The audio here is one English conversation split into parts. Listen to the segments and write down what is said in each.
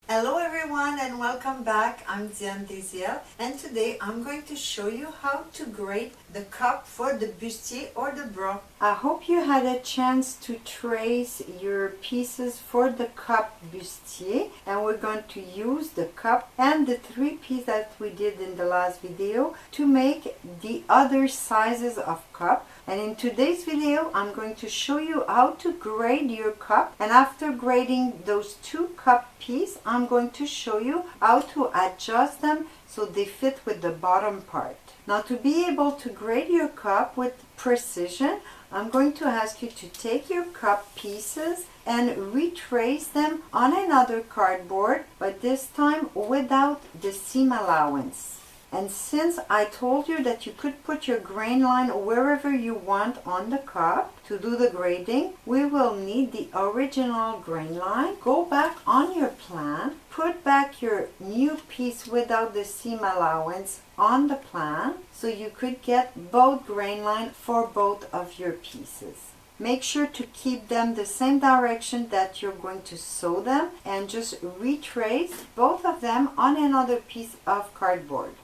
Hello everyone and welcome back. I'm Diane Deziel and today I'm going to show you how to grade the cup for the bustier or the bra. I hope you had a chance to trace your pieces for the cup bustier, and we're going to use the cup and the 3 pieces that we did in the last video to make the other sizes of cup. And in today's video I'm going to show you how to grade your cup, and after grading those 2 cup pieces I'm going to show you how to adjust them so they fit with the bottom part. Now, to be able to grade your cup with precision, I'm going to ask you to take your cup pieces and retrace them on another cardboard, but this time without the seam allowance. And since I told you that you could put your grain line wherever you want on the cup to do the grading, we will need the original grain line. Go back on your plan, put back your new piece without the seam allowance on the plan so you could get both grain line for both of your pieces. Make sure to keep them the same direction that you're going to sew them, and just retrace both of them on another piece of cardboard.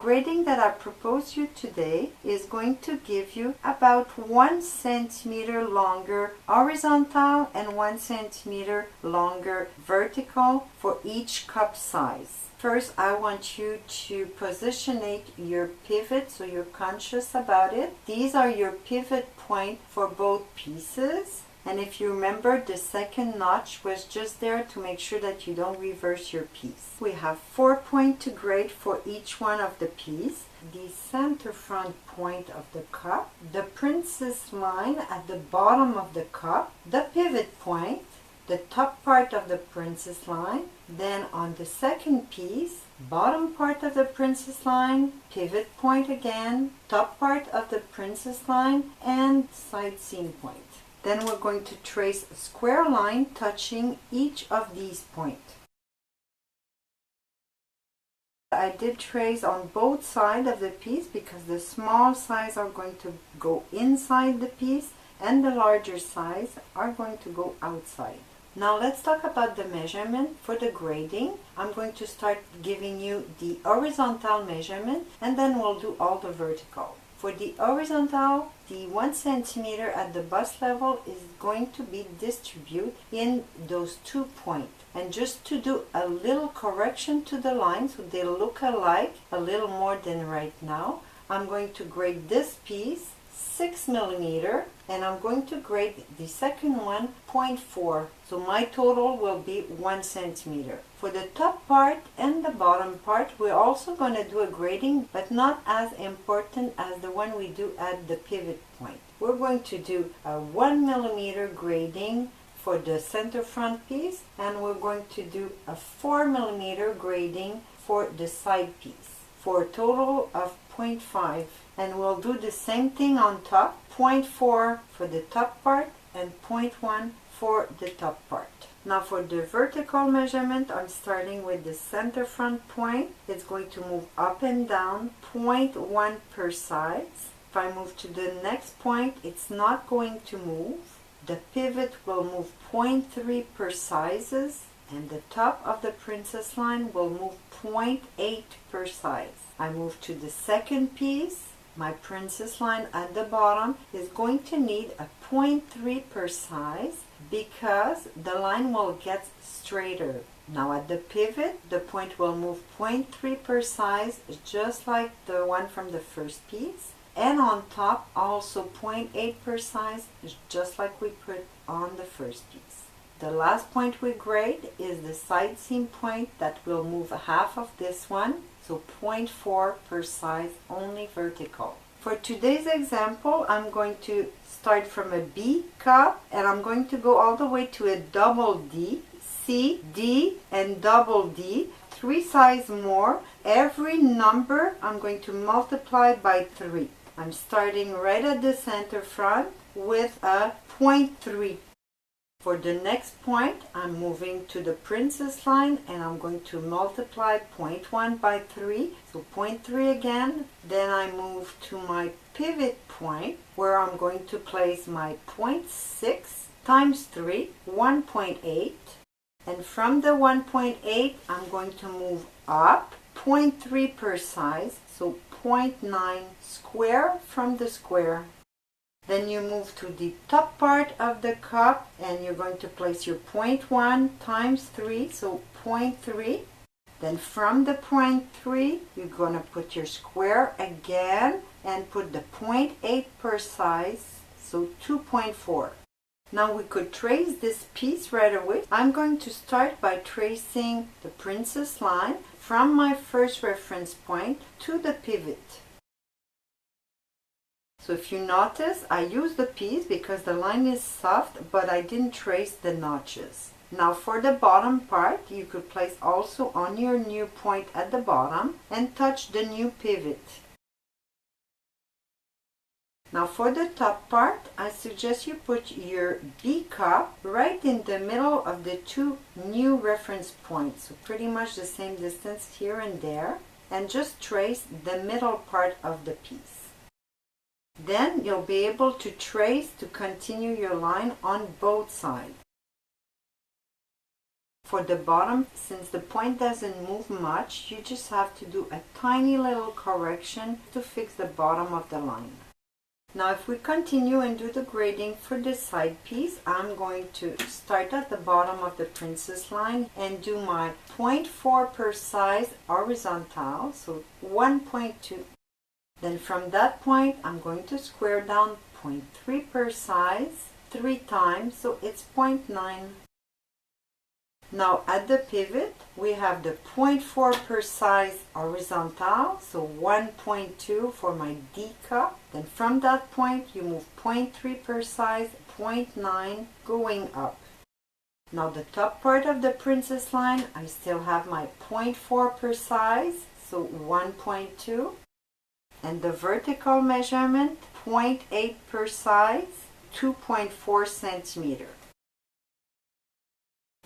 Grading that I propose you today is going to give you about 1 centimeter longer horizontal and 1 centimeter longer vertical for each cup size. First, I want you to positionate your pivot so you're conscious about it. These are your pivot point for both pieces. And if you remember, the second notch was just there to make sure that you don't reverse your piece. We have 4 points to grade for each one of the piece. The center front point of the cup, the princess line at the bottom of the cup, the pivot point, the top part of the princess line, then on the second piece, bottom part of the princess line, pivot point again, top part of the princess line, and side seam point. Then we're going to trace a square line touching each of these points. I did trace on both sides of the piece because the small size are going to go inside the piece and the larger size are going to go outside. Now let's talk about the measurement for the grading. I'm going to start giving you the horizontal measurement and then we'll do all the vertical. For the horizontal, the 1 centimeter at the bust level is going to be distributed in those 2 points. And just to do a little correction to the line so they look alike a little more than right now, I'm going to grade this piece 6 millimeter and I'm going to grade the second one 0.4. So my total will be 1 centimeter. For the top part and the bottom part, we're also going to do a grading, but not as important as the one we do at the pivot point. We're going to do a 1 millimeter grading for the center front piece, and we're going to do a 4 millimeter grading for the side piece, for a total of 0.5. And we'll do the same thing on top, 0.4 for the top part and 0.1 for the top part. Now for the vertical measurement, I'm starting with the center front point. It's going to move up and down 0.1 per size. If I move to the next point, it's not going to move. The pivot will move 0.3 per sizes, and the top of the princess line will move 0.8 per size. I move to the second piece. My princess line at the bottom is going to need a 0.3 per size because the line will get straighter. Now at the pivot, the point will move 0.3 per size, just like the one from the first piece. And on top, also 0.8 per size, just like we put on the first piece. The last point we grade is the side seam point that will move half of this one, so 0.4 per size, only vertical. For today's example, I'm going to start from a B cup and I'm going to go all the way to a double D, C, D, and double D, 3 sizes more. Every number I'm going to multiply by 3. I'm starting right at the center front with a 0.3. For the next point, I'm moving to the princess line and I'm going to multiply 0.1 by 3. So 0.3 again. Then I move to my pivot point where I'm going to place my 0.6 times 3, 1.8. And from the 1.8, I'm going to move up 0.3 per size. So 0.9 square from the square. Then you move to the top part of the cup and you're going to place your 0.1 times 3, so 0.3. Then from the 0.3, you're going to put your square again and put the 0.8 per size, so 2.4. Now we could trace this piece right away. I'm going to start by tracing the princess line from my first reference point to the pivot. So if you notice, I use the piece because the line is soft, but I didn't trace the notches. Now for the bottom part, you could place also on your new point at the bottom and touch the new pivot. Now for the top part, I suggest you put your B cup right in the middle of the two new reference points. So pretty much the same distance here and there, and just trace the middle part of the piece. Then you'll be able to trace to continue your line on both sides. For the bottom, since the point doesn't move much, you just have to do a tiny little correction to fix the bottom of the line. Now if we continue and do the grading for the side piece, I'm going to start at the bottom of the princess line and do my 0.4 per size horizontal, so 1.2. Then from that point, I'm going to square down 0.3 per size 3 times, so it's 0.9. Now at the pivot, we have the 0.4 per size horizontal, so 1.2 for my D cup. Then from that point, you move 0.3 per size, 0.9 going up. Now the top part of the princess line, I still have my 0.4 per size, so 1.2. And the vertical measurement, 0.8 per size, 2.4 centimeter.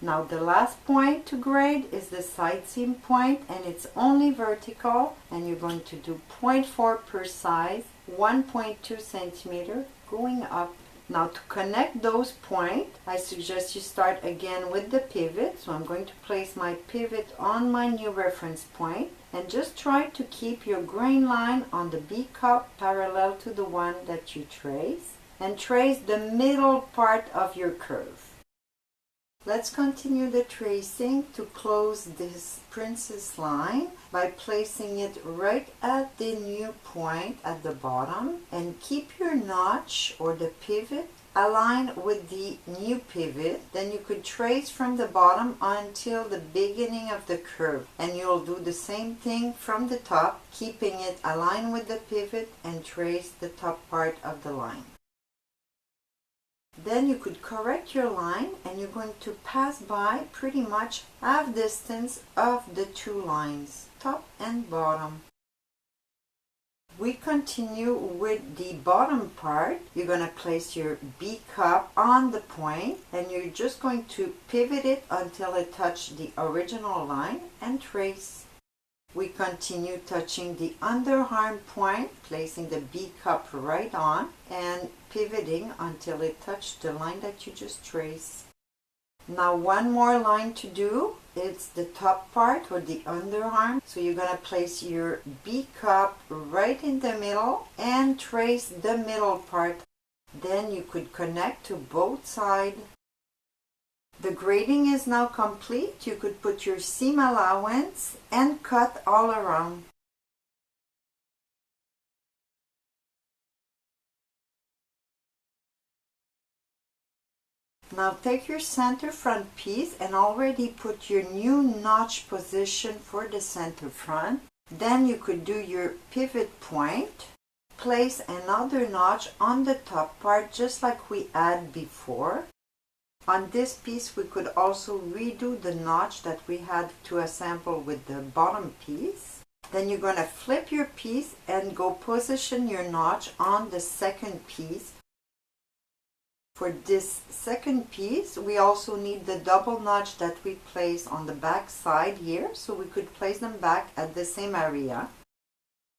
Now the last point to grade is the side seam point, and it's only vertical, and you're going to do 0.4 per size, 1.2 centimeter going up. Now to connect those points, I suggest you start again with the pivot. So I'm going to place my pivot on my new reference point and just try to keep your grain line on the B cup parallel to the one that you trace, and trace the middle part of your curve. Let's continue the tracing to close this princess line by placing it right at the new point at the bottom, and keep your notch or the pivot aligned with the new pivot. Then you could trace from the bottom until the beginning of the curve, and you'll do the same thing from the top, keeping it aligned with the pivot, and trace the top part of the line. Then you could correct your line, and you're going to pass by pretty much half distance of the two lines, top and bottom. We continue with the bottom part. You're going to place your B cup on the point, and you're just going to pivot it until it touches the original line and trace. We continue touching the underarm point, placing the B cup right on and pivoting until it touches the line that you just traced. Now one more line to do. It's the top part or the underarm. So you're going to place your B cup right in the middle and trace the middle part. Then you could connect to both sides. The grading is now complete. You could put your seam allowance and cut all around. Now take your center front piece and already put your new notch position for the center front. Then you could do your pivot point. Place another notch on the top part just like we had before. On this piece we could also redo the notch that we had to assemble with the bottom piece. Then you're going to flip your piece and go position your notch on the second piece. For this second piece, we also need the double notch that we place on the back side here, so we could place them back at the same area.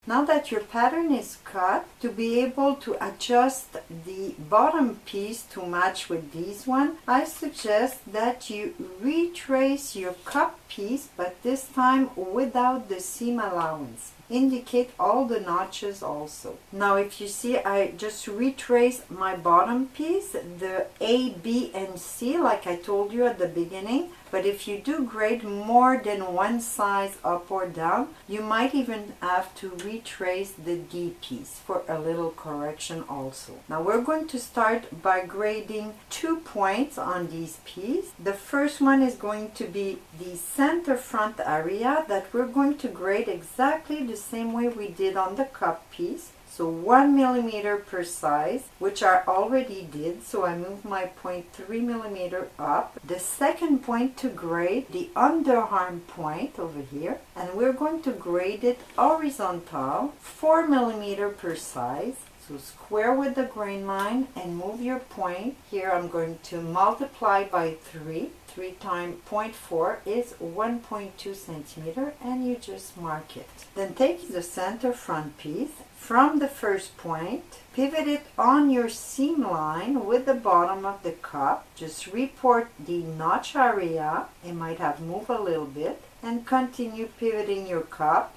Now that your pattern is cut, to be able to adjust the bottom piece to match with this one, I suggest that you retrace your cup piece, but this time without the seam allowance. Indicate all the notches also. Now if you see, I just retrace my bottom piece, the A, B, and C like I told you at the beginning. But if you do grade more than one size up or down, you might even have to retrace the D piece for a little correction also. Now we're going to start by grading 2 points on these pieces. The first one is going to be the center front area that we're going to grade exactly the same way we did on the cup piece. So 1 millimeter per size, which I already did, so I moved my point 3 millimeter up. The second point to grade, the underarm point over here, and we're going to grade it horizontal, 4 millimeter per size. So square with the grain line and move your point. Here I'm going to multiply by 3. 3 times 0.4 is 1.2 centimeter, and you just mark it. Then take the center front piece from the first point, pivot it on your seam line with the bottom of the cup. Just report the notch area. It might have moved a little bit, and continue pivoting your cup.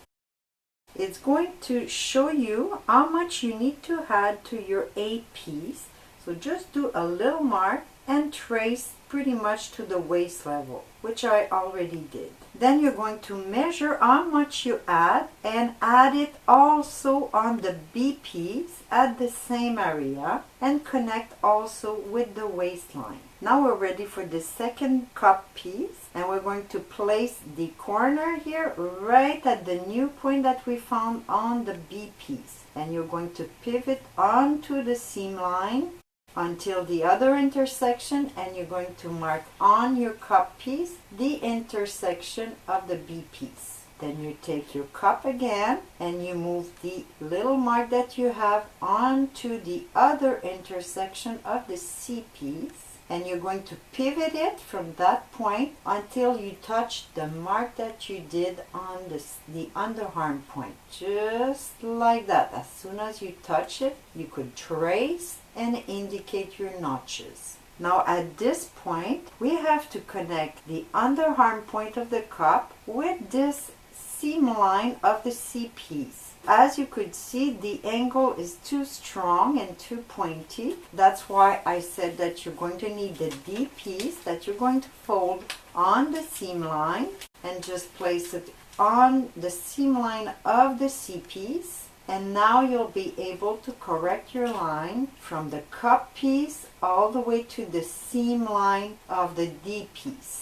It's going to show you how much you need to add to your A piece. So just do a little mark and trace pretty much to the waist level, which I already did. Then you're going to measure how much you add and add it also on the B piece at the same area and connect also with the waistline. Now we're ready for the second cup piece, and we're going to place the corner here right at the new point that we found on the B piece. And you're going to pivot onto the seam line until the other intersection, and you're going to mark on your cup piece the intersection of the B piece. Then you take your cup again and you move the little mark that you have onto the other intersection of the C piece, and you're going to pivot it from that point until you touch the mark that you did on the underarm point. Just like that. As soon as you touch it, you could trace and indicate your notches. Now at this point, we have to connect the underarm point of the cup with this seam line of the C piece. As you could see, the angle is too strong and too pointy. That's why I said that you're going to need the D piece that you're going to fold on the seam line and just place it on the seam line of the C piece. And now you'll be able to correct your line from the cup piece all the way to the seam line of the D piece.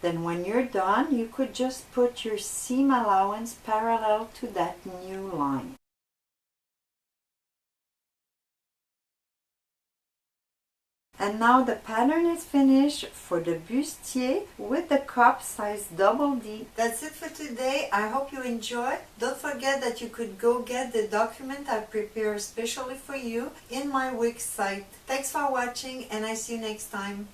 Then when you're done, you could just put your seam allowance parallel to that new line. And now the pattern is finished for the bustier with the cup size double D. That's it for today. I hope you enjoyed. Don't forget that you could go get the document I prepared especially for you in my Wix site. Thanks for watching, and I see you next time.